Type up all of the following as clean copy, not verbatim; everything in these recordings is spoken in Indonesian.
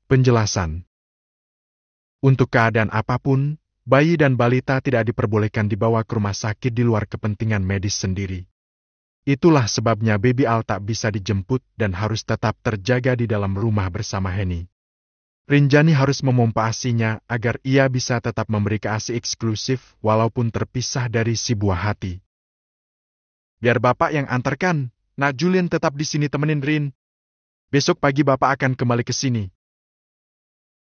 Penjelasan. Untuk keadaan apapun, bayi dan balita tidak diperbolehkan dibawa ke rumah sakit di luar kepentingan medis sendiri. Itulah sebabnya Baby Al tak bisa dijemput dan harus tetap terjaga di dalam rumah bersama Henny. Rinjani harus memompa ASI-nya agar ia bisa tetap memberi ASI eksklusif walaupun terpisah dari si buah hati. Biar bapak yang antarkan, Nak Julian tetap di sini temenin Rin. Besok pagi bapak akan kembali ke sini,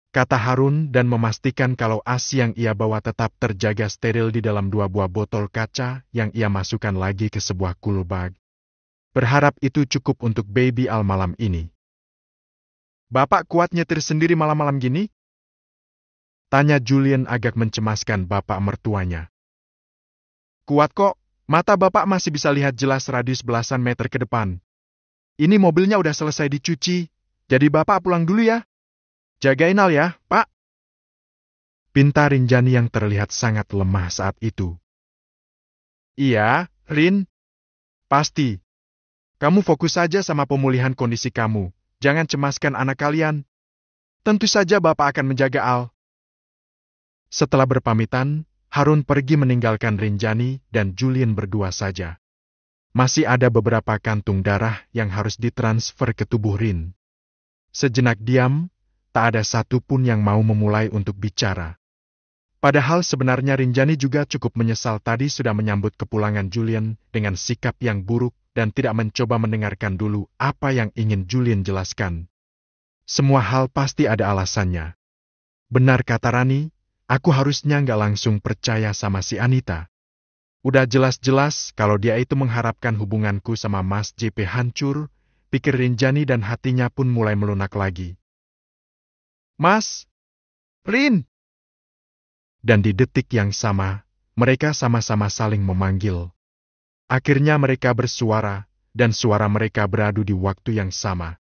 kata Harun dan memastikan kalau ASI yang ia bawa tetap terjaga steril di dalam 2 buah botol kaca yang ia masukkan lagi ke sebuah cool bag. Berharap itu cukup untuk Baby Al malam ini. Bapak kuat nyetir sendiri malam-malam gini? Tanya Julian agak mencemaskan bapak mertuanya. Kuat kok, mata bapak masih bisa lihat jelas radius belasan meter ke depan. Ini mobilnya udah selesai dicuci, jadi bapak pulang dulu ya. Jagain Al ya, Pak. Pinta Rinjani yang terlihat sangat lemah saat itu. Iya, Rin. Pasti. Kamu fokus saja sama pemulihan kondisi kamu. Jangan cemaskan anak kalian. Tentu saja Bapak akan menjaga Al. Setelah berpamitan, Harun pergi meninggalkan Rinjani dan Julian berdua saja. Masih ada beberapa kantung darah yang harus ditransfer ke tubuh Rin. Sejenak diam, tak ada satu pun yang mau memulai untuk bicara. Padahal sebenarnya Rinjani juga cukup menyesal tadi sudah menyambut kepulangan Julian dengan sikap yang buruk dan tidak mencoba mendengarkan dulu apa yang ingin Julian jelaskan. Semua hal pasti ada alasannya. Benar kata Rani, aku harusnya nggak langsung percaya sama si Anita. Udah jelas-jelas kalau dia itu mengharapkan hubunganku sama Mas JP hancur, pikir Rinjani dan hatinya pun mulai melunak lagi. Mas! Rin! Dan di detik yang sama, mereka sama-sama saling memanggil. Akhirnya mereka bersuara, dan suara mereka beradu di waktu yang sama.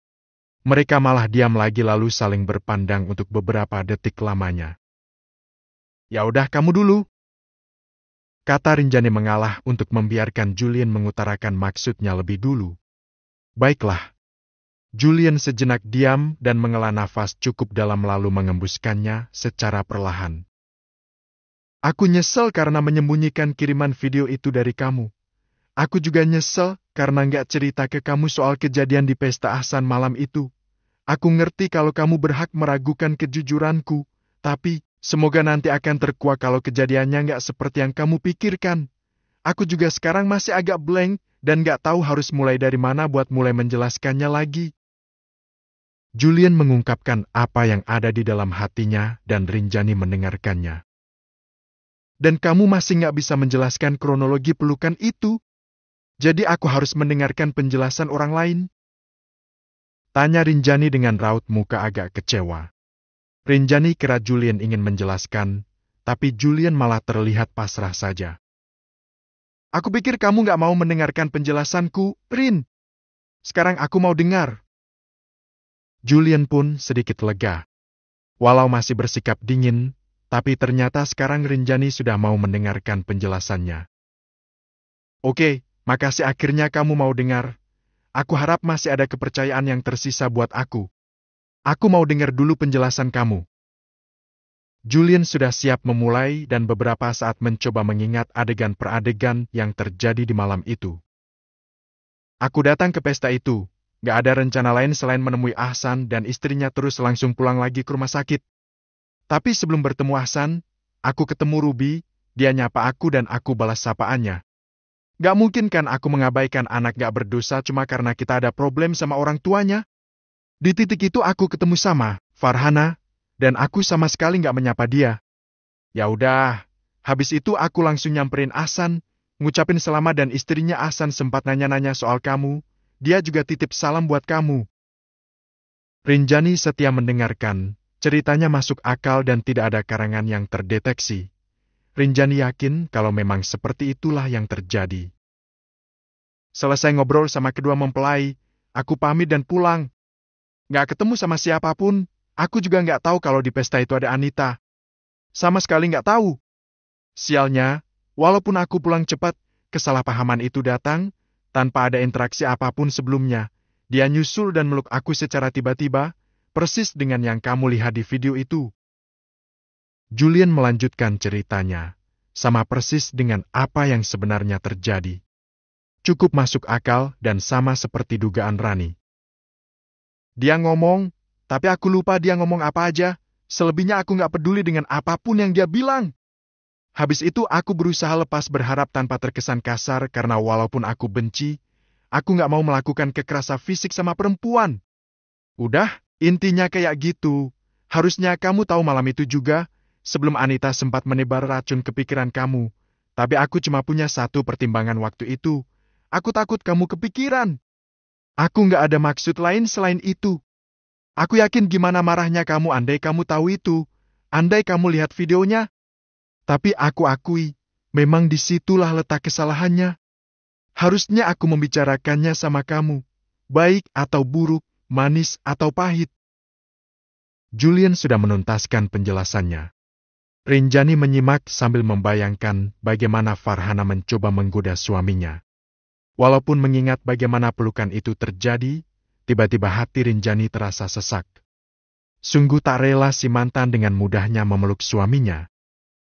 Mereka malah diam lagi lalu saling berpandang untuk beberapa detik lamanya. Ya udah kamu dulu, kata Rinjani mengalah untuk membiarkan Julian mengutarakan maksudnya lebih dulu. Baiklah. Julian sejenak diam dan menghela nafas cukup dalam lalu mengembuskannya secara perlahan. Aku nyesel karena menyembunyikan kiriman video itu dari kamu. Aku juga nyesel karena nggak cerita ke kamu soal kejadian di pesta Ahsan malam itu. Aku ngerti kalau kamu berhak meragukan kejujuranku, tapi semoga nanti akan terkuak kalau kejadiannya nggak seperti yang kamu pikirkan. Aku juga sekarang masih agak blank dan nggak tahu harus mulai dari mana buat mulai menjelaskannya lagi. Julian mengungkapkan apa yang ada di dalam hatinya dan Rinjani mendengarkannya. Dan kamu masih nggak bisa menjelaskan kronologi pelukan itu? Jadi aku harus mendengarkan penjelasan orang lain? Tanya Rinjani dengan raut muka agak kecewa. Rinjani kira Julian ingin menjelaskan, tapi Julian malah terlihat pasrah saja. Aku pikir kamu nggak mau mendengarkan penjelasanku, Rin. Sekarang aku mau dengar. Julian pun sedikit lega. Walau masih bersikap dingin, tapi ternyata sekarang Rinjani sudah mau mendengarkan penjelasannya. Oke, makasih akhirnya kamu mau dengar. Aku harap masih ada kepercayaan yang tersisa buat aku. Aku mau dengar dulu penjelasan kamu. Julian sudah siap memulai dan beberapa saat mencoba mengingat adegan per adegan yang terjadi di malam itu. Aku datang ke pesta itu, gak ada rencana lain selain menemui Ahsan dan istrinya terus langsung pulang lagi ke rumah sakit. Tapi sebelum bertemu Ahsan, aku ketemu Ruby, dia nyapa aku dan aku balas sapaannya. Gak mungkin kan aku mengabaikan anak gak berdosa cuma karena kita ada problem sama orang tuanya? Di titik itu aku ketemu sama Farhana, dan aku sama sekali gak menyapa dia. Ya udah, habis itu aku langsung nyamperin Ahsan, ngucapin selamat dan istrinya Ahsan sempat nanya-nanya soal kamu, dia juga titip salam buat kamu. Rinjani setia mendengarkan. Ceritanya masuk akal dan tidak ada karangan yang terdeteksi. Rinjani yakin kalau memang seperti itulah yang terjadi. Selesai ngobrol sama kedua mempelai, aku pamit dan pulang. Nggak ketemu sama siapapun, aku juga nggak tahu kalau di pesta itu ada Anita. Sama sekali nggak tahu. Sialnya, walaupun aku pulang cepat, kesalahpahaman itu datang, tanpa ada interaksi apapun sebelumnya. Dia nyusul dan meluk aku secara tiba-tiba. persis dengan yang kamu lihat di video itu. Julian melanjutkan ceritanya, sama persis dengan apa yang sebenarnya terjadi. Cukup masuk akal dan sama seperti dugaan Rani. Dia ngomong, tapi aku lupa dia ngomong apa aja. Selebihnya aku nggak peduli dengan apapun yang dia bilang. Habis itu aku berusaha lepas berharap tanpa terkesan kasar karena walaupun aku benci, aku nggak mau melakukan kekerasan fisik sama perempuan. Udah, intinya kayak gitu. Harusnya kamu tahu malam itu juga, sebelum Anita sempat menebar racun ke pikiran kamu. Tapi aku cuma punya satu pertimbangan waktu itu. Aku takut kamu kepikiran. Aku nggak ada maksud lain selain itu. Aku yakin gimana marahnya kamu andai kamu tahu itu. Andai kamu lihat videonya. Tapi aku akui, memang disitulah letak kesalahannya. Harusnya aku membicarakannya sama kamu. Baik atau buruk, manis atau pahit. Julian sudah menuntaskan penjelasannya. Rinjani menyimak sambil membayangkan bagaimana Farhana mencoba menggoda suaminya. Walaupun mengingat bagaimana pelukan itu terjadi, tiba-tiba hati Rinjani terasa sesak. Sungguh tak rela si mantan dengan mudahnya memeluk suaminya.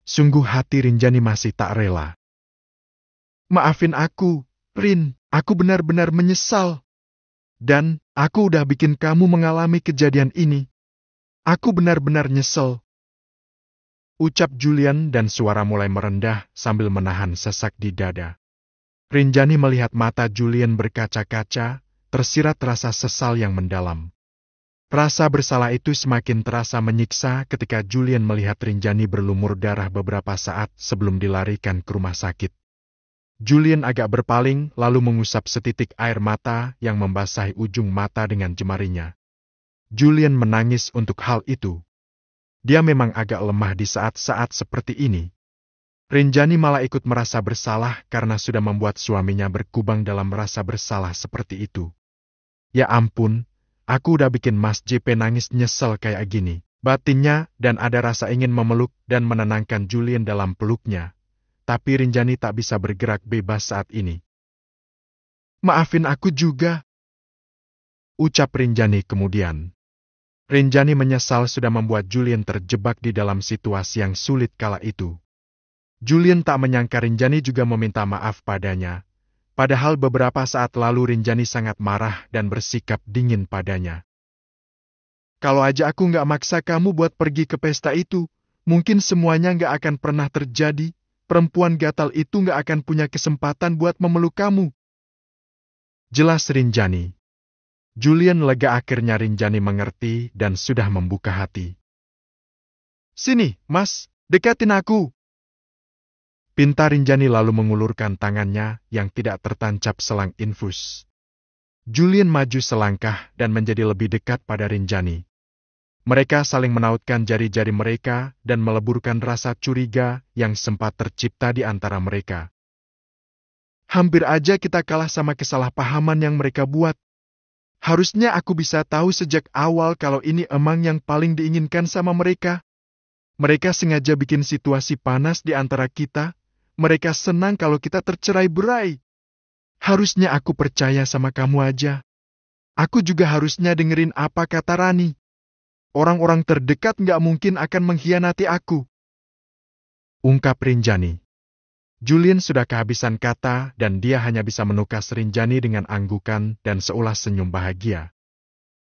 Sungguh hati Rinjani masih tak rela. Maafin aku, Rin, aku benar-benar menyesal. Dan, aku udah bikin kamu mengalami kejadian ini. Aku benar-benar nyesel. Ucap Julian dan suara mulai merendah sambil menahan sesak di dada. Rinjani melihat mata Julian berkaca-kaca, tersirat rasa sesal yang mendalam. Rasa bersalah itu semakin terasa menyiksa ketika Julian melihat Rinjani berlumur darah beberapa saat sebelum dilarikan ke rumah sakit. Julian agak berpaling lalu mengusap setitik air mata yang membasahi ujung mata dengan jemarinya. Julian menangis untuk hal itu. Dia memang agak lemah di saat-saat seperti ini. Rinjani malah ikut merasa bersalah karena sudah membuat suaminya berkubang dalam rasa bersalah seperti itu. Ya ampun, aku udah bikin Mas JP nangis nyesel kayak gini. Batinnya dan ada rasa ingin memeluk dan menenangkan Julian dalam peluknya. Tapi Rinjani tak bisa bergerak bebas saat ini. Maafin aku juga, ucap Rinjani kemudian. Rinjani menyesal sudah membuat Julian terjebak di dalam situasi yang sulit kala itu. Julian tak menyangka Rinjani juga meminta maaf padanya. Padahal beberapa saat lalu Rinjani sangat marah dan bersikap dingin padanya. Kalau aja aku nggak maksa kamu buat pergi ke pesta itu, mungkin semuanya nggak akan pernah terjadi. Perempuan gatal itu nggak akan punya kesempatan buat memeluk kamu. Jelas Rinjani. Julian lega akhirnya Rinjani mengerti dan sudah membuka hati. Sini, Mas, dekatin aku. Pinta Rinjani lalu mengulurkan tangannya yang tidak tertancap selang infus. Julian maju selangkah dan menjadi lebih dekat pada Rinjani. Mereka saling menautkan jari-jari mereka dan meleburkan rasa curiga yang sempat tercipta di antara mereka. Hampir aja kita kalah sama kesalahpahaman yang mereka buat. Harusnya aku bisa tahu sejak awal kalau ini emang yang paling diinginkan sama mereka. Mereka sengaja bikin situasi panas di antara kita. Mereka senang kalau kita tercerai-berai. Harusnya aku percaya sama kamu aja. Aku juga harusnya dengerin apa kata Rani. Orang-orang terdekat nggak mungkin akan mengkhianati aku. Ungkap Rinjani. Julian sudah kehabisan kata dan dia hanya bisa menukas Rinjani dengan anggukan dan seulas senyum bahagia.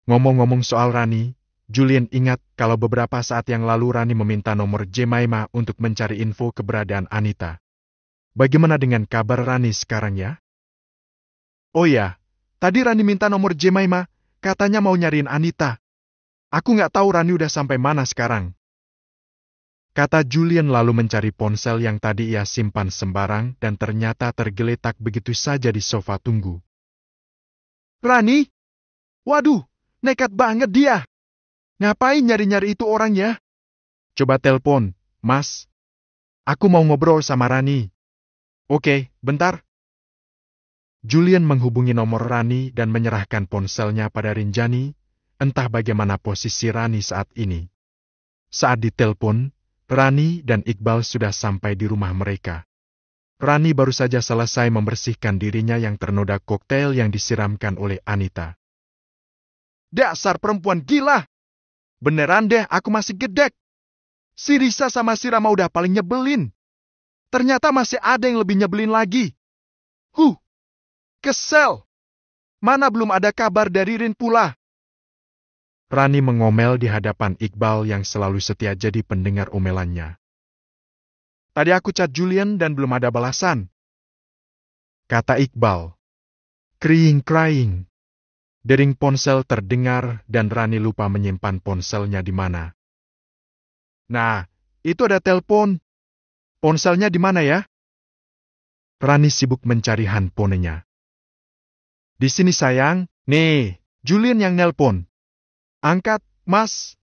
Ngomong-ngomong soal Rani, Julian ingat kalau beberapa saat yang lalu Rani meminta nomor Jemaima untuk mencari info keberadaan Anita. Bagaimana dengan kabar Rani sekarang ya? Oh ya, tadi Rani minta nomor Jemaima, katanya mau nyariin Anita. Aku nggak tahu Rani udah sampai mana sekarang. Kata Julian lalu mencari ponsel yang tadi ia simpan sembarang dan ternyata tergeletak begitu saja di sofa tunggu. Rani? Waduh, nekat banget dia. Ngapain nyari-nyari itu orangnya? Coba telepon, Mas. Aku mau ngobrol sama Rani. Oke, bentar. Julian menghubungi nomor Rani dan menyerahkan ponselnya pada Rinjani, entah bagaimana posisi Rani saat ini. Saat ditelepon, Rani dan Iqbal sudah sampai di rumah mereka. Rani baru saja selesai membersihkan dirinya yang ternoda koktail yang disiramkan oleh Anita. Dasar perempuan gila! Beneran deh, aku masih gedek. Si Risa sama si Rama udah paling nyebelin. Ternyata masih ada yang lebih nyebelin lagi. Kesel. Mana belum ada kabar dari Rin pula. Rani mengomel di hadapan Iqbal yang selalu setia jadi pendengar omelannya. Tadi aku chat Julian dan belum ada balasan, kata Iqbal. Crying. Dering ponsel terdengar dan Rani lupa menyimpan ponselnya di mana. Nah, itu ada telepon. Ponselnya di mana ya? Rani sibuk mencari handphonenya. Di sini sayang, nih, Julian yang nelpon. Angkat, Mas.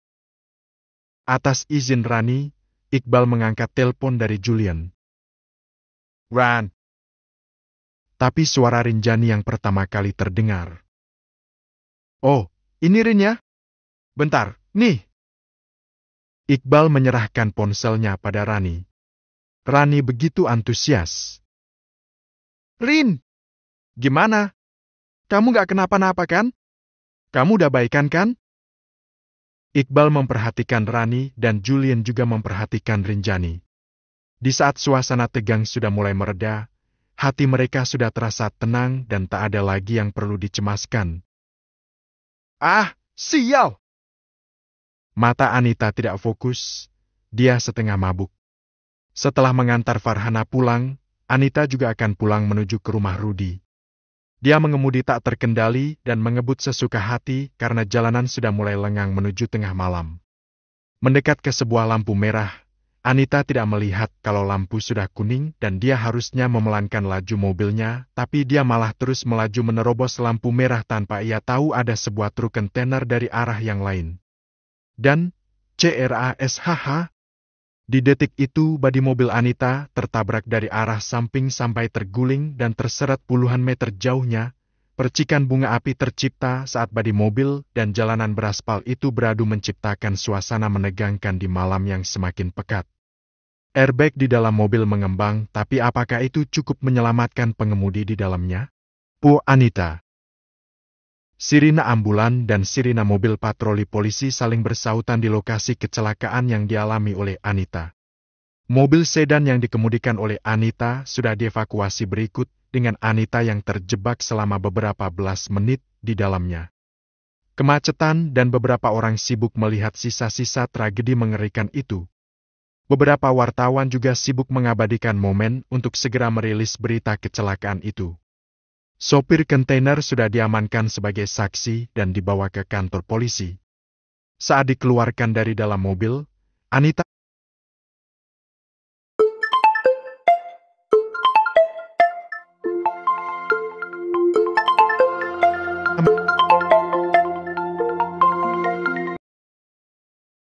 Atas izin Rani, Iqbal mengangkat telepon dari Julian. Ran. Tapi suara Rinjani yang pertama kali terdengar. Oh, ini Rin ya? Bentar, nih. Iqbal menyerahkan ponselnya pada Rani. Rani begitu antusias. Rin, gimana? Kamu gak kenapa-napa kan? Kamu udah baikan kan? Iqbal memperhatikan Rani dan Julian juga memperhatikan Rinjani. Di saat suasana tegang sudah mulai mereda, hati mereka sudah terasa tenang dan tak ada lagi yang perlu dicemaskan. Ah, sial! Mata Anita tidak fokus, dia setengah mabuk. Setelah mengantar Farhana pulang, Anita juga akan pulang menuju ke rumah Rudi. Dia mengemudi tak terkendali dan mengebut sesuka hati karena jalanan sudah mulai lengang menuju tengah malam. Mendekat ke sebuah lampu merah, Anita tidak melihat kalau lampu sudah kuning dan dia harusnya memelankan laju mobilnya, tapi dia malah terus melaju menerobos lampu merah tanpa ia tahu ada sebuah truk kontainer dari arah yang lain. Dan, CRASHH, di detik itu bodi mobil Anita tertabrak dari arah samping sampai terguling dan terseret puluhan meter jauhnya. Percikan bunga api tercipta saat bodi mobil dan jalanan beraspal itu beradu menciptakan suasana menegangkan di malam yang semakin pekat. Airbag di dalam mobil mengembang, tapi apakah itu cukup menyelamatkan pengemudi di dalamnya? Po Anita. Sirina ambulan dan sirina mobil patroli polisi saling bersautan di lokasi kecelakaan yang dialami oleh Anita. Mobil sedan yang dikemudikan oleh Anita sudah dievakuasi berikut dengan Anita yang terjebak selama beberapa belas menit di dalamnya. Kemacetan dan beberapa orang sibuk melihat sisa-sisa tragedi mengerikan itu. Beberapa wartawan juga sibuk mengabadikan momen untuk segera merilis berita kecelakaan itu. Sopir kontainer sudah diamankan sebagai saksi dan dibawa ke kantor polisi. Saat dikeluarkan dari dalam mobil, Anita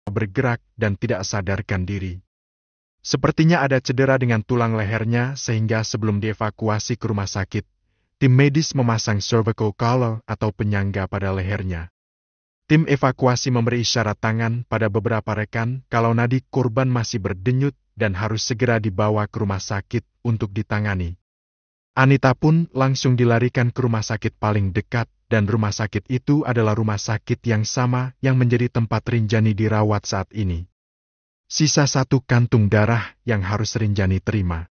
bergerak dan tidak sadarkan diri. Sepertinya ada cedera dengan tulang lehernya sehingga sebelum dievakuasi ke rumah sakit, tim medis memasang cervical collar atau penyangga pada lehernya. Tim evakuasi memberi isyarat tangan pada beberapa rekan kalau nadi korban masih berdenyut dan harus segera dibawa ke rumah sakit untuk ditangani. Anita pun langsung dilarikan ke rumah sakit paling dekat dan rumah sakit itu adalah rumah sakit yang sama yang menjadi tempat Rinjani dirawat saat ini. Sisa satu kantung darah yang harus Rinjani terima.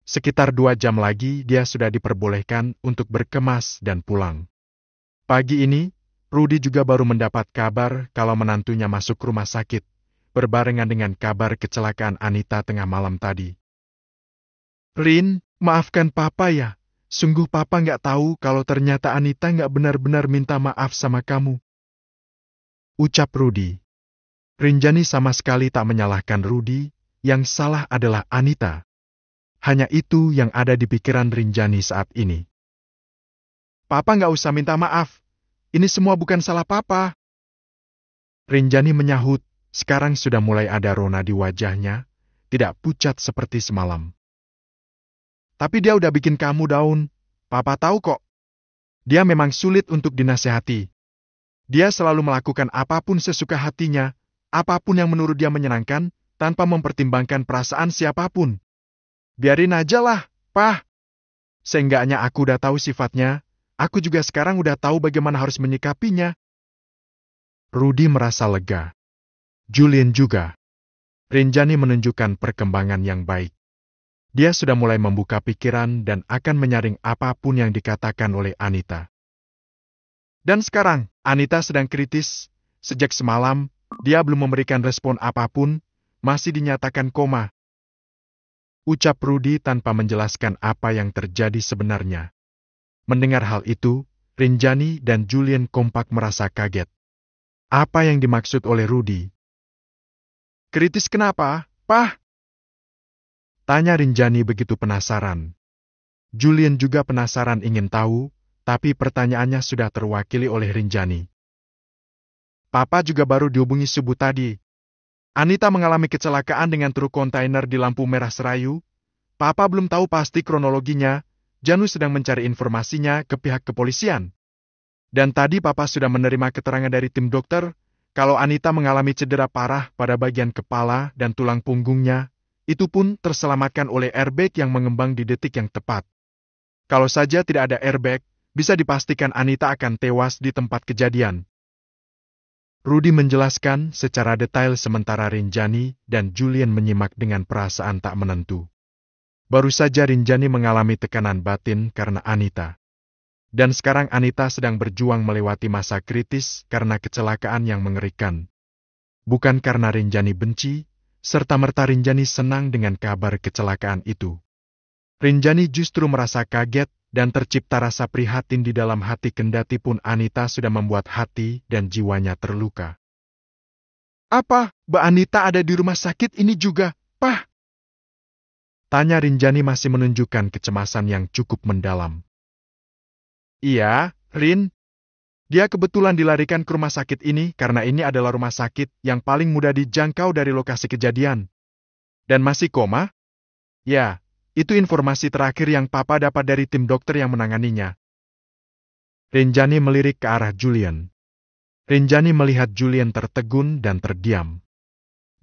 Sekitar 2 jam lagi dia sudah diperbolehkan untuk berkemas dan pulang. Pagi ini, Rudi juga baru mendapat kabar kalau menantunya masuk rumah sakit, berbarengan dengan kabar kecelakaan Anita tengah malam tadi. Rin, maafkan Papa ya. Sungguh Papa nggak tahu kalau ternyata Anita nggak benar-benar minta maaf sama kamu. Ucap Rudi. Rinjani sama sekali tak menyalahkan Rudi, yang salah adalah Anita. Hanya itu yang ada di pikiran Rinjani saat ini. Papa nggak usah minta maaf. Ini semua bukan salah Papa. Rinjani menyahut, sekarang sudah mulai ada rona di wajahnya, tidak pucat seperti semalam. Tapi dia udah bikin kamu down. Papa tahu kok. Dia memang sulit untuk dinasehati. Dia selalu melakukan apapun sesuka hatinya, apapun yang menurut dia menyenangkan, tanpa mempertimbangkan perasaan siapapun. Biarin aja lah, Pah. Seenggaknya aku udah tahu sifatnya, aku juga sekarang udah tahu bagaimana harus menyikapinya. Rudy merasa lega. Julian juga. Rinjani menunjukkan perkembangan yang baik. Dia sudah mulai membuka pikiran dan akan menyaring apapun yang dikatakan oleh Anita. Dan sekarang, Anita sedang kritis. Sejak semalam, dia belum memberikan respon apapun, masih dinyatakan koma. Ucap Rudy tanpa menjelaskan apa yang terjadi sebenarnya. Mendengar hal itu, Rinjani dan Julian kompak merasa kaget. Apa yang dimaksud oleh Rudy? Kritis kenapa, Pah? Tanya Rinjani begitu penasaran. Julian juga penasaran ingin tahu, tapi pertanyaannya sudah terwakili oleh Rinjani. Papa juga baru dihubungi subuh tadi. Anita mengalami kecelakaan dengan truk kontainer di lampu merah Serayu. Papa belum tahu pasti kronologinya. Janu sedang mencari informasinya ke pihak kepolisian. Dan tadi Papa sudah menerima keterangan dari tim dokter, kalau Anita mengalami cedera parah pada bagian kepala dan tulang punggungnya, itu pun terselamatkan oleh airbag yang mengembang di detik yang tepat. Kalau saja tidak ada airbag, bisa dipastikan Anita akan tewas di tempat kejadian. Rudy menjelaskan secara detail sementara Rinjani dan Julian menyimak dengan perasaan tak menentu. Baru saja Rinjani mengalami tekanan batin karena Anita. Dan sekarang Anita sedang berjuang melewati masa kritis karena kecelakaan yang mengerikan. Bukan karena Rinjani benci, serta-merta Rinjani senang dengan kabar kecelakaan itu. Rinjani justru merasa kaget dan tercipta rasa prihatin di dalam hati kendati pun Anita sudah membuat hati dan jiwanya terluka. Apa, Mbak Anita ada di rumah sakit ini juga, Pah? Tanya Rinjani masih menunjukkan kecemasan yang cukup mendalam. Iya, Rin. Dia kebetulan dilarikan ke rumah sakit ini karena ini adalah rumah sakit yang paling mudah dijangkau dari lokasi kejadian. Dan masih koma? Ya, itu informasi terakhir yang Papa dapat dari tim dokter yang menanganinya. Rinjani melirik ke arah Julian. Rinjani melihat Julian tertegun dan terdiam.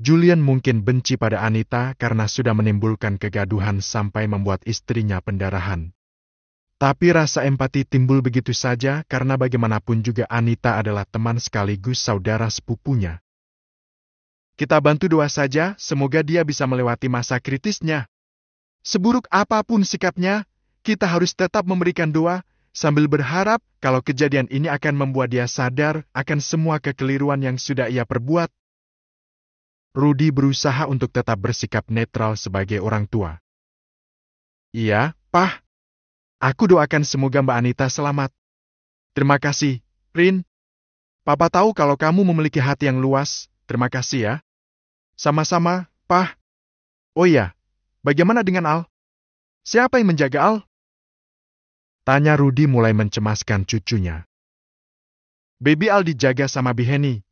Julian mungkin benci pada Anita karena sudah menimbulkan kegaduhan sampai membuat istrinya pendarahan. Tapi rasa empati timbul begitu saja karena bagaimanapun juga Anita adalah teman sekaligus saudara sepupunya. Kita bantu doa saja, semoga dia bisa melewati masa kritisnya. Seburuk apapun sikapnya, kita harus tetap memberikan doa, sambil berharap kalau kejadian ini akan membuat dia sadar akan semua kekeliruan yang sudah ia perbuat. Rudy berusaha untuk tetap bersikap netral sebagai orang tua. Iya, Pah. Aku doakan semoga Mbak Anita selamat. Terima kasih, Rin. Papa tahu kalau kamu memiliki hati yang luas. Terima kasih ya. Sama-sama, Pah. Oh iya, bagaimana dengan Al? Siapa yang menjaga Al? Tanya Rudy mulai mencemaskan cucunya. Baby Al dijaga sama Biheni.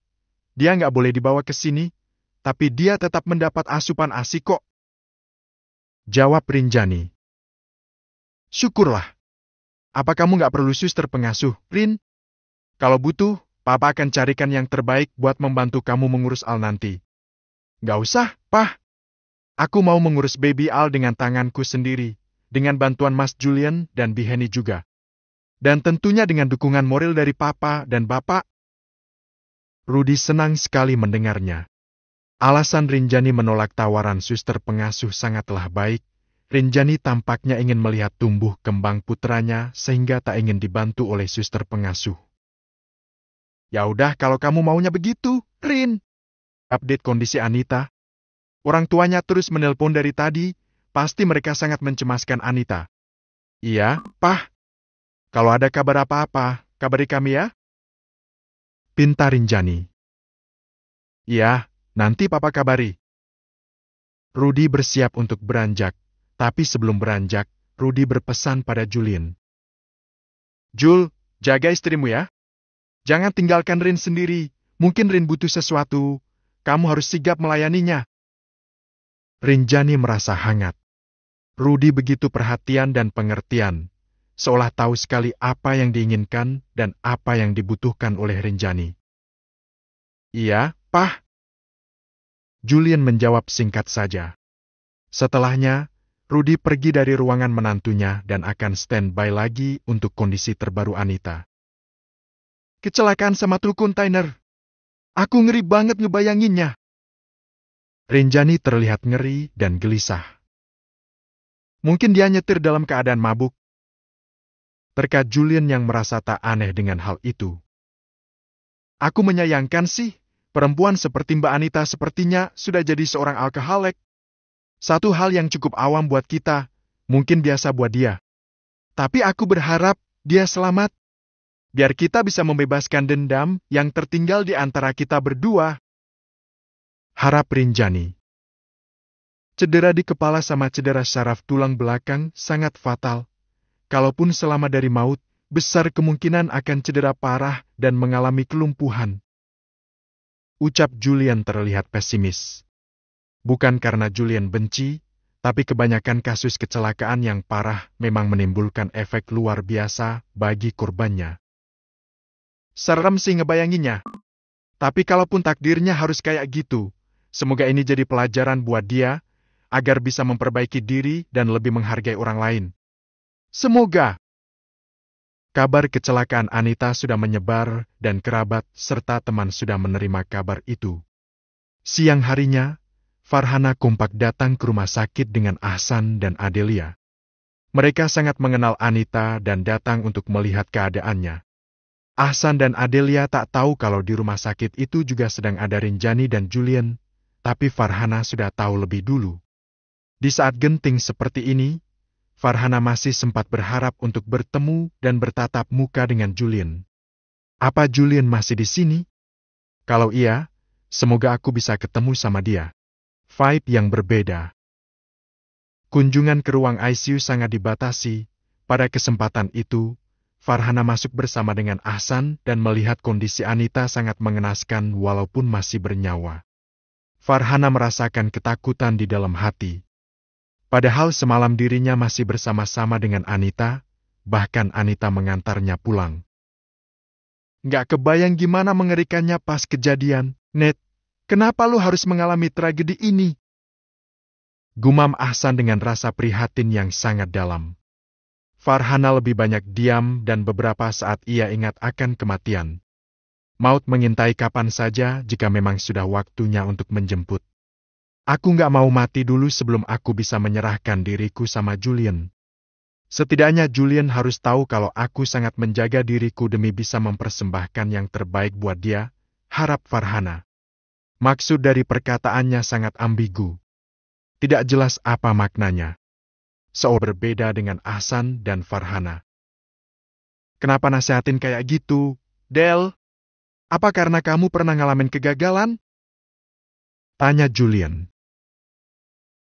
Dia nggak boleh dibawa ke sini, tapi dia tetap mendapat asupan ASI kok. Jawab Rinjani. Syukurlah. Apa kamu nggak perlu suster pengasuh, Rin? Kalau butuh, Papa akan carikan yang terbaik buat membantu kamu mengurus Al nanti. Nggak usah, Pah. Aku mau mengurus baby Al dengan tanganku sendiri, dengan bantuan Mas Julian dan Biheni juga. Dan tentunya dengan dukungan moral dari Papa dan Bapak. Rudy senang sekali mendengarnya. Alasan Rinjani menolak tawaran suster pengasuh sangatlah baik. Rinjani tampaknya ingin melihat tumbuh kembang putranya sehingga tak ingin dibantu oleh suster pengasuh. Ya udah kalau kamu maunya begitu, Rin. Update kondisi Anita. Orang tuanya terus menelpon dari tadi, pasti mereka sangat mencemaskan Anita. Iya, Pah. Kalau ada kabar apa-apa, kabari kami ya. Pinta Rinjani. Iya, nanti Papa kabari. Rudy bersiap untuk beranjak. Tapi sebelum beranjak, Rudy berpesan pada Julian. Jul, jaga istrimu ya. Jangan tinggalkan Rin sendiri. Mungkin Rin butuh sesuatu. Kamu harus sigap melayaninya. Rinjani merasa hangat. Rudy begitu perhatian dan pengertian. Seolah tahu sekali apa yang diinginkan dan apa yang dibutuhkan oleh Rinjani. Iya, Pah. Julian menjawab singkat saja. Setelahnya, Rudy pergi dari ruangan menantunya dan akan standby lagi untuk kondisi terbaru Anita. Kecelakaan sama truk kontainer. Aku ngeri banget ngebayanginnya. Rinjani terlihat ngeri dan gelisah. Mungkin dia nyetir dalam keadaan mabuk. Berkat Julian yang merasa tak aneh dengan hal itu. Aku menyayangkan sih, perempuan seperti Mbak Anita sepertinya sudah jadi seorang alkoholik. Satu hal yang cukup awam buat kita, mungkin biasa buat dia. Tapi aku berharap dia selamat. Biar kita bisa membebaskan dendam yang tertinggal di antara kita berdua. Harap Rinjani. Cedera di kepala sama cedera syaraf tulang belakang sangat fatal. Kalaupun selamat dari maut, besar kemungkinan akan cedera parah dan mengalami kelumpuhan. Ucap Julian terlihat pesimis. Bukan karena Julian benci, tapi kebanyakan kasus kecelakaan yang parah memang menimbulkan efek luar biasa bagi korbannya. Serem sih ngebayanginnya. Tapi kalaupun takdirnya harus kayak gitu, semoga ini jadi pelajaran buat dia, agar bisa memperbaiki diri dan lebih menghargai orang lain. Semoga. Kabar kecelakaan Anita sudah menyebar dan kerabat serta teman sudah menerima kabar itu. Siang harinya, Farhana kompak datang ke rumah sakit dengan Ahsan dan Adelia. Mereka sangat mengenal Anita dan datang untuk melihat keadaannya. Ahsan dan Adelia tak tahu kalau di rumah sakit itu juga sedang ada Rinjani dan Julian, tapi Farhana sudah tahu lebih dulu. Di saat genting seperti ini, Farhana masih sempat berharap untuk bertemu dan bertatap muka dengan Julian. Apa Julian masih di sini? Kalau iya, semoga aku bisa ketemu sama dia. Vibe yang berbeda. Kunjungan ke ruang ICU sangat dibatasi. Pada kesempatan itu, Farhana masuk bersama dengan Ahsan dan melihat kondisi Anita sangat mengenaskan walaupun masih bernyawa. Farhana merasakan ketakutan di dalam hati. Padahal semalam dirinya masih bersama-sama dengan Anita, bahkan Anita mengantarnya pulang. Nggak kebayang gimana mengerikannya pas kejadian, Ned. Kenapa lu harus mengalami tragedi ini? Gumam Ahsan dengan rasa prihatin yang sangat dalam. Farhana lebih banyak diam dan beberapa saat ia ingat akan kematian. Maut mengintai kapan saja jika memang sudah waktunya untuk menjemput. Aku nggak mau mati dulu sebelum aku bisa menyerahkan diriku sama Julian. Setidaknya Julian harus tahu kalau aku sangat menjaga diriku demi bisa mempersembahkan yang terbaik buat dia, harap Farhana. Maksud dari perkataannya sangat ambigu. Tidak jelas apa maknanya. Berbeda dengan Ahsan dan Farhana. Kenapa nasihatin kayak gitu, Del? Apa karena kamu pernah ngalamin kegagalan? Tanya Julian.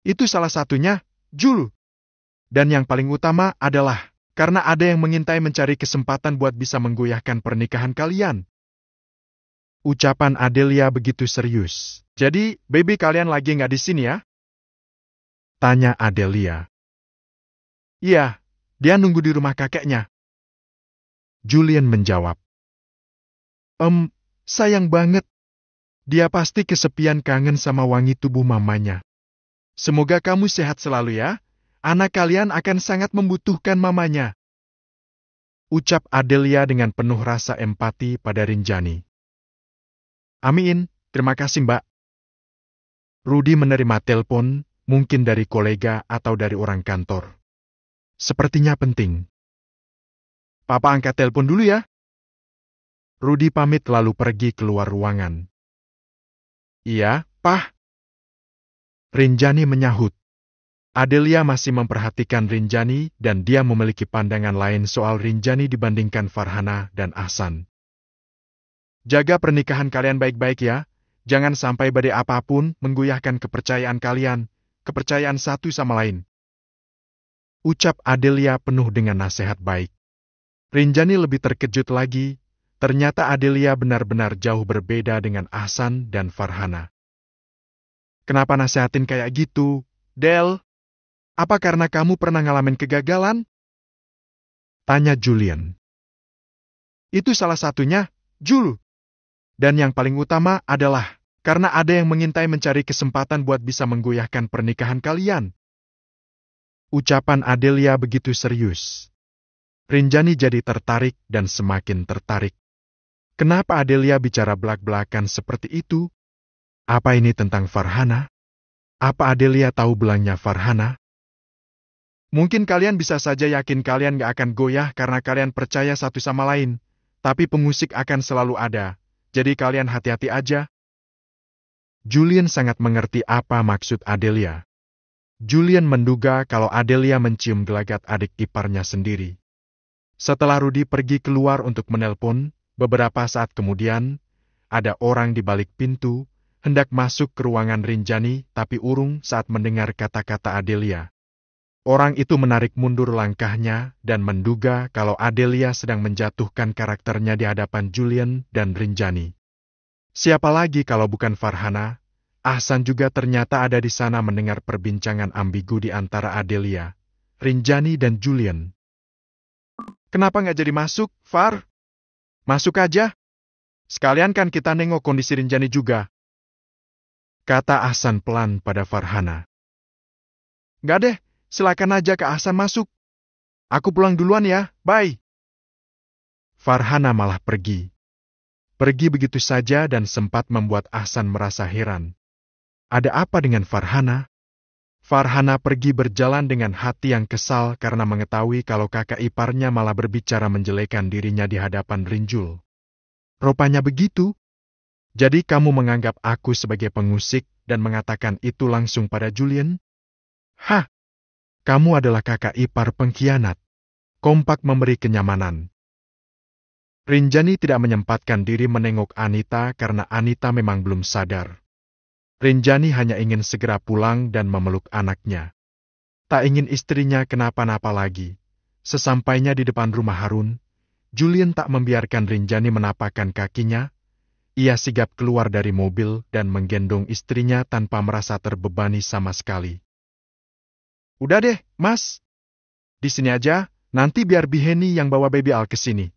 Itu salah satunya, Jul. Dan yang paling utama adalah karena ada yang mengintai mencari kesempatan buat bisa menggoyahkan pernikahan kalian. Ucapan Adelia begitu serius. Jadi, baby kalian lagi nggak di sini ya? Tanya Adelia. Iya, dia nunggu di rumah kakeknya. Julian menjawab. Sayang banget. Dia pasti kesepian kangen sama wangi tubuh mamanya. Semoga kamu sehat selalu ya. Anak kalian akan sangat membutuhkan mamanya. Ucap Adelia dengan penuh rasa empati pada Rinjani. Amin, terima kasih Mbak. Rudy menerima telepon, mungkin dari kolega atau dari orang kantor. Sepertinya penting. Papa angkat telepon dulu ya. Rudy pamit lalu pergi keluar ruangan. Iya, Pah. Rinjani menyahut. Adelia masih memperhatikan Rinjani dan dia memiliki pandangan lain soal Rinjani dibandingkan Farhana dan Ahsan. Jaga pernikahan kalian baik-baik ya. Jangan sampai badai apapun menggoyahkan kepercayaan kalian, kepercayaan satu sama lain. Ucap Adelia penuh dengan nasihat baik. Rinjani lebih terkejut lagi, ternyata Adelia benar-benar jauh berbeda dengan Ahsan dan Farhana. Kenapa nasihatin kayak gitu, Del? Apa karena kamu pernah ngalamin kegagalan? Tanya Julian. Itu salah satunya, Jul. Dan yang paling utama adalah karena ada yang mengintai mencari kesempatan buat bisa menggoyahkan pernikahan kalian. Ucapan Adelia begitu serius. Rinjani jadi tertarik dan semakin tertarik. Kenapa Adelia bicara belak-belakan seperti itu? Apa ini tentang Farhana? Apa Adelia tahu belangnya Farhana? Mungkin kalian bisa saja yakin kalian gak akan goyah karena kalian percaya satu sama lain. Tapi pengusik akan selalu ada. Jadi kalian hati-hati aja. Julian sangat mengerti apa maksud Adelia. Julian menduga kalau Adelia mencium gelagat adik iparnya sendiri. Setelah Rudy pergi keluar untuk menelpon, beberapa saat kemudian, ada orang di balik pintu, hendak masuk ke ruangan Rinjani tapi urung saat mendengar kata-kata Adelia. Orang itu menarik mundur langkahnya dan menduga kalau Adelia sedang menjatuhkan karakternya di hadapan Julian dan Rinjani. Siapa lagi kalau bukan Farhana? Ahsan juga ternyata ada di sana mendengar perbincangan ambigu di antara Adelia, Rinjani dan Julian. Kenapa nggak jadi masuk, Far? Masuk aja. Sekalian kan kita nengok kondisi Rinjani juga. Kata Ahsan pelan pada Farhana. Nggak deh, silakan aja ke Ahsan masuk. Aku pulang duluan ya, bye. Farhana malah pergi. Pergi begitu saja dan sempat membuat Ahsan merasa heran. Ada apa dengan Farhana? Farhana pergi berjalan dengan hati yang kesal karena mengetahui kalau kakak iparnya malah berbicara menjelekan dirinya di hadapan Rinjul. Rupanya begitu. Jadi kamu menganggap aku sebagai pengusik dan mengatakan itu langsung pada Julian? Hah? Kamu adalah kakak ipar pengkhianat. Kompak memberi kenyamanan. Rinjani tidak menyempatkan diri menengok Anita karena Anita memang belum sadar. Rinjani hanya ingin segera pulang dan memeluk anaknya. Tak ingin istrinya kenapa-napa lagi. Sesampainya di depan rumah Harun, Julian tak membiarkan Rinjani menapakkan kakinya. Ia sigap keluar dari mobil dan menggendong istrinya tanpa merasa terbebani sama sekali. Udah deh, Mas. Di sini aja, nanti biar Biheni yang bawa baby Al ke sini.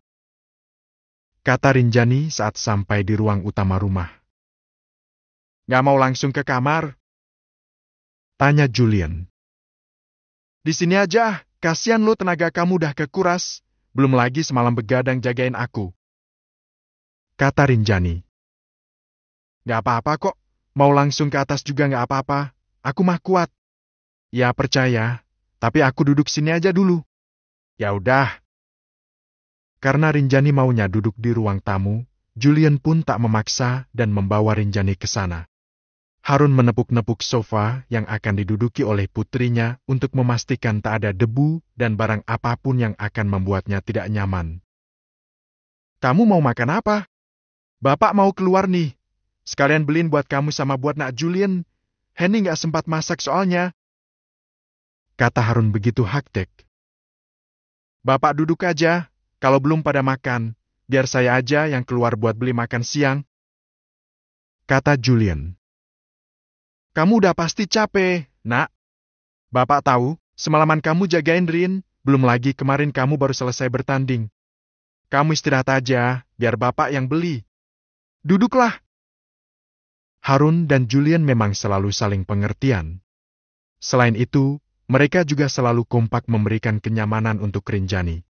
Kata Rinjani saat sampai di ruang utama rumah. Gak mau langsung ke kamar? Tanya Julian. Di sini aja, kasihan lo tenaga kamu udah kekuras. Belum lagi semalam begadang jagain aku. Kata Rinjani. Gak apa-apa kok, mau langsung ke atas juga gak apa-apa. Aku mah kuat. Ya percaya, tapi aku duduk sini aja dulu. Ya udah. Karena Rinjani maunya duduk di ruang tamu, Julian pun tak memaksa dan membawa Rinjani ke sana. Harun menepuk-nepuk sofa yang akan diduduki oleh putrinya untuk memastikan tak ada debu dan barang apapun yang akan membuatnya tidak nyaman. Kamu mau makan apa? Bapak mau keluar nih. Sekalian beliin buat kamu sama buat nak Julian. Henny nggak sempat masak soalnya. Kata Harun begitu hektik. Bapak duduk aja, kalau belum pada makan, biar saya aja yang keluar buat beli makan siang. Kata Julian. Kamu udah pasti capek, nak. Bapak tahu, semalaman kamu jagain Rin, belum lagi kemarin kamu baru selesai bertanding. Kamu istirahat aja, biar bapak yang beli. Duduklah. Harun dan Julian memang selalu saling pengertian. Selain itu, mereka juga selalu kompak memberikan kenyamanan untuk Rinjani.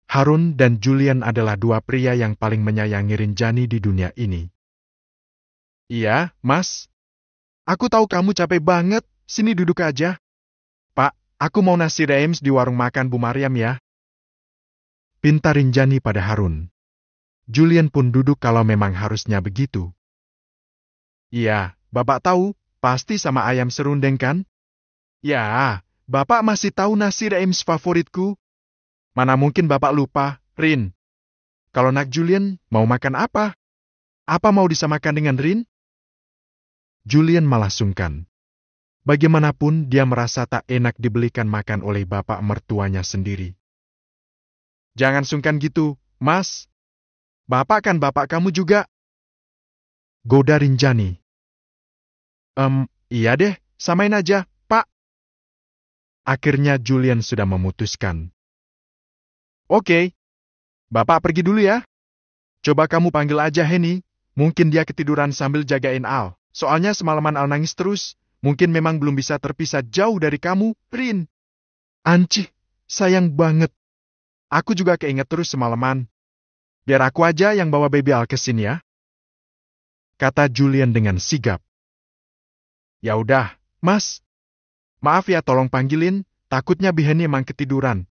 Harun dan Julian adalah dua pria yang paling menyayangi Rinjani di dunia ini. Iya, Mas. Aku tahu kamu capek banget, sini duduk aja. Pak, aku mau nasi Reims di warung makan Bu Maryam ya. Pinta Rinjani pada Harun. Julian pun duduk kalau memang harusnya begitu. Iya, Bapak tahu, pasti sama ayam serundeng kan? Ya, Bapak masih tahu nasi Reims favoritku. Mana mungkin Bapak lupa, Rin. Kalau nak Julian, mau makan apa? Apa mau disamakan dengan Rin? Julian malah sungkan. Bagaimanapun dia merasa tak enak dibelikan makan oleh bapak mertuanya sendiri. Jangan sungkan gitu, Mas. Bapak kan bapak kamu juga. Goda Rinjani. Iya deh, samain aja, Pak. Akhirnya Julian sudah memutuskan. Oke. Bapak pergi dulu ya. Coba kamu panggil aja Henny. Mungkin dia ketiduran sambil jagain Al. Soalnya semalaman Al nangis terus, mungkin memang belum bisa terpisah jauh dari kamu, Rin. Ancih, sayang banget. Aku juga keinget terus semalaman. Biar aku aja yang bawa Baby Al ke sini ya, kata Julian dengan sigap. Ya udah, Mas. Maaf ya, tolong panggilin, takutnya Biheni emang ketiduran.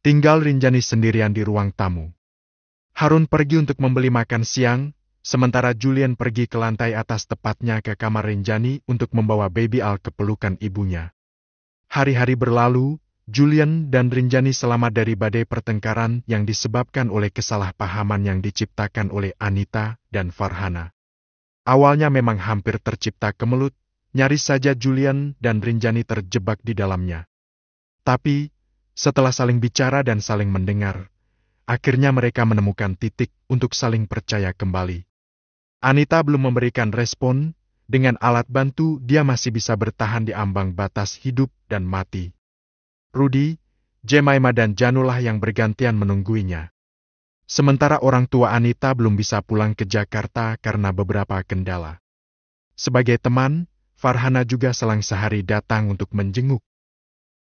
Tinggal Rinjani sendirian di ruang tamu. Harun pergi untuk membeli makan siang, sementara Julian pergi ke lantai atas, tepatnya ke kamar Rinjani untuk membawa Baby Al ke pelukan ibunya. Hari-hari berlalu, Julian dan Rinjani selamat dari badai pertengkaran yang disebabkan oleh kesalahpahaman yang diciptakan oleh Anita dan Farhana. Awalnya memang hampir tercipta kemelut, nyaris saja Julian dan Rinjani terjebak di dalamnya. Tapi, setelah saling bicara dan saling mendengar, akhirnya mereka menemukan titik untuk saling percaya kembali. Anita belum memberikan respon, dengan alat bantu dia masih bisa bertahan di ambang batas hidup dan mati. Rudy, Jemima dan Janulah yang bergantian menungguinya. Sementara orang tua Anita belum bisa pulang ke Jakarta karena beberapa kendala. Sebagai teman, Farhana juga selang sehari datang untuk menjenguk.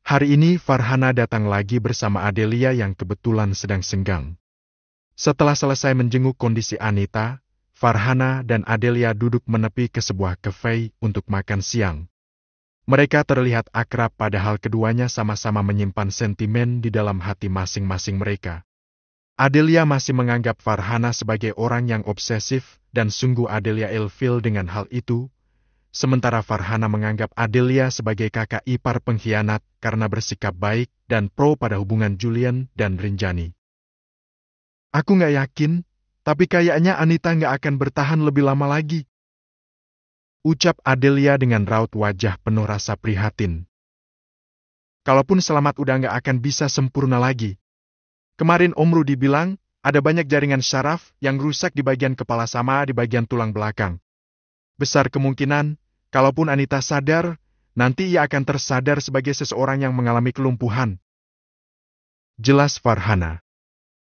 Hari ini Farhana datang lagi bersama Adelia yang kebetulan sedang senggang. Setelah selesai menjenguk kondisi Anita, Farhana dan Adelia duduk menepi ke sebuah kafe untuk makan siang. Mereka terlihat akrab padahal keduanya sama-sama menyimpan sentimen di dalam hati masing-masing mereka. Adelia masih menganggap Farhana sebagai orang yang obsesif dan sungguh Adelia ilfil dengan hal itu, sementara Farhana menganggap Adelia sebagai kakak ipar pengkhianat karena bersikap baik dan pro pada hubungan Julian dan Rinjani. Aku nggak yakin, tapi kayaknya Anita nggak akan bertahan lebih lama lagi, ucap Adelia dengan raut wajah penuh rasa prihatin. Kalaupun selamat udah nggak akan bisa sempurna lagi. Kemarin Om Rudy bilang, ada banyak jaringan syaraf yang rusak di bagian kepala sama di bagian tulang belakang. Besar kemungkinan, kalaupun Anita sadar, nanti ia akan tersadar sebagai seseorang yang mengalami kelumpuhan. Jelas Farhana.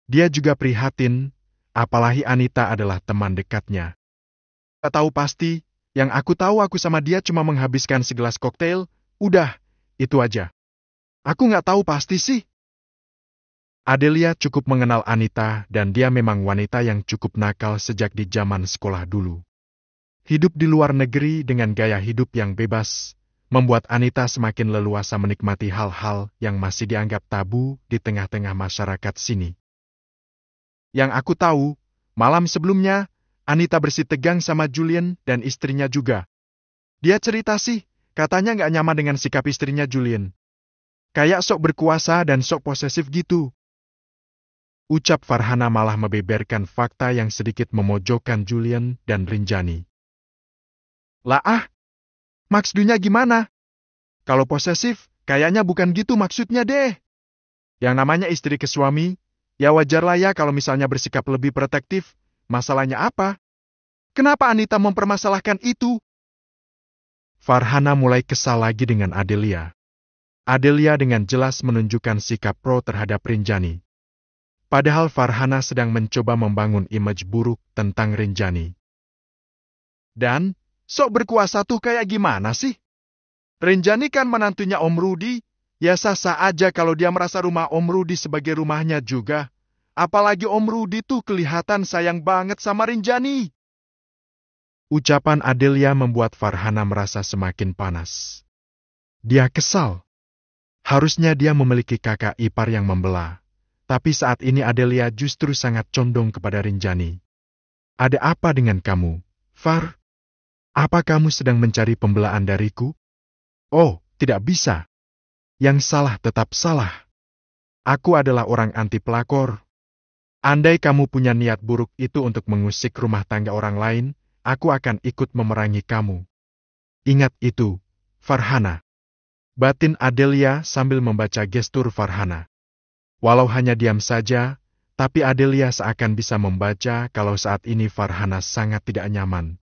Dia juga prihatin, apalagi Anita adalah teman dekatnya. Tak tahu pasti, yang aku tahu aku sama dia cuma menghabiskan segelas koktail, udah, itu aja. Aku nggak tahu pasti sih. Adelia cukup mengenal Anita dan dia memang wanita yang cukup nakal sejak di zaman sekolah dulu. Hidup di luar negeri dengan gaya hidup yang bebas, membuat Anita semakin leluasa menikmati hal-hal yang masih dianggap tabu di tengah-tengah masyarakat sini. Yang aku tahu, malam sebelumnya, Anita bersih tegang sama Julian dan istrinya juga. Dia cerita sih, katanya nggak nyaman dengan sikap istrinya Julian. Kayak sok berkuasa dan sok posesif gitu. Ucap Farhana malah membeberkan fakta yang sedikit memojokkan Julian dan Rinjani. Maksudnya gimana? Kalau posesif, kayaknya bukan gitu maksudnya deh. Yang namanya istri ke suami, ya wajarlah ya kalau misalnya bersikap lebih protektif, masalahnya apa? Kenapa Anita mempermasalahkan itu? Farhana mulai kesal lagi dengan Adelia. Adelia dengan jelas menunjukkan sikap pro terhadap Rinjani. Padahal Farhana sedang mencoba membangun image buruk tentang Rinjani. Dan, sok berkuasa tuh kayak gimana sih? Rinjani kan menantunya Om Rudy, ya sah-sah aja kalau dia merasa rumah Om Rudy sebagai rumahnya juga. Apalagi Om Rudy tuh kelihatan sayang banget sama Rinjani. Ucapan Adelia membuat Farhana merasa semakin panas. Dia kesal. Harusnya dia memiliki kakak ipar yang membela. Tapi saat ini Adelia justru sangat condong kepada Rinjani. Ada apa dengan kamu, Far? Apa kamu sedang mencari pembelaan dariku? Oh, tidak bisa. Yang salah tetap salah. Aku adalah orang anti pelakor. Andai kamu punya niat buruk itu untuk mengusik rumah tangga orang lain, aku akan ikut memerangi kamu. Ingat itu, Farhana. Batin Adelia sambil membaca gestur Farhana. Walau hanya diam saja, tapi Adelia seakan bisa membaca kalau saat ini Farhana sangat tidak nyaman.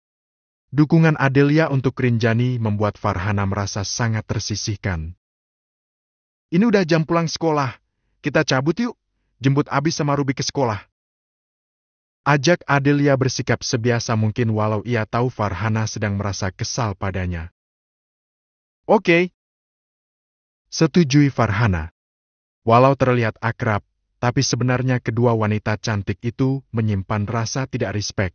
Dukungan Adelia untuk Rinjani membuat Farhana merasa sangat tersisihkan. Ini udah jam pulang sekolah, kita cabut yuk, jemput Abi sama Ruby ke sekolah. Ajak Adelia bersikap sebiasa mungkin walau ia tahu Farhana sedang merasa kesal padanya. Oke. Setujui Farhana. Walau terlihat akrab, tapi sebenarnya kedua wanita cantik itu menyimpan rasa tidak respect.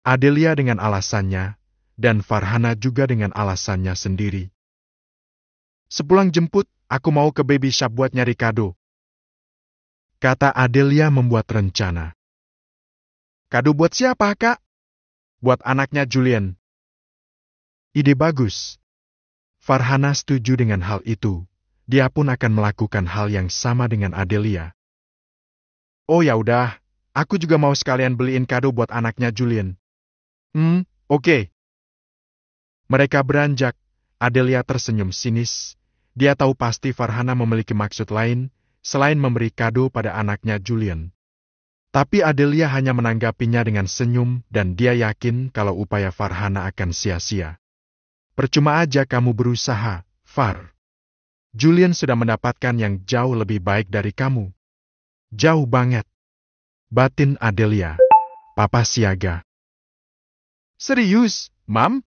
Adelia dengan alasannya, dan Farhana juga dengan alasannya sendiri. Sepulang jemput, aku mau ke baby shop buat nyari kado. Kata Adelia membuat rencana. Kado buat siapa, Kak? Buat anaknya Julian. Ide bagus. Farhana setuju dengan hal itu. Dia pun akan melakukan hal yang sama dengan Adelia. Oh ya udah, aku juga mau sekalian beliin kado buat anaknya Julian. Oke. Mereka beranjak. Adelia tersenyum sinis. Dia tahu pasti Farhana memiliki maksud lain, selain memberi kado pada anaknya Julian. Tapi Adelia hanya menanggapinya dengan senyum dan dia yakin kalau upaya Farhana akan sia-sia. Percuma aja kamu berusaha, Far. Julian sudah mendapatkan yang jauh lebih baik dari kamu. Jauh banget. Batin Adelia. Papa siaga. Serius, Mam?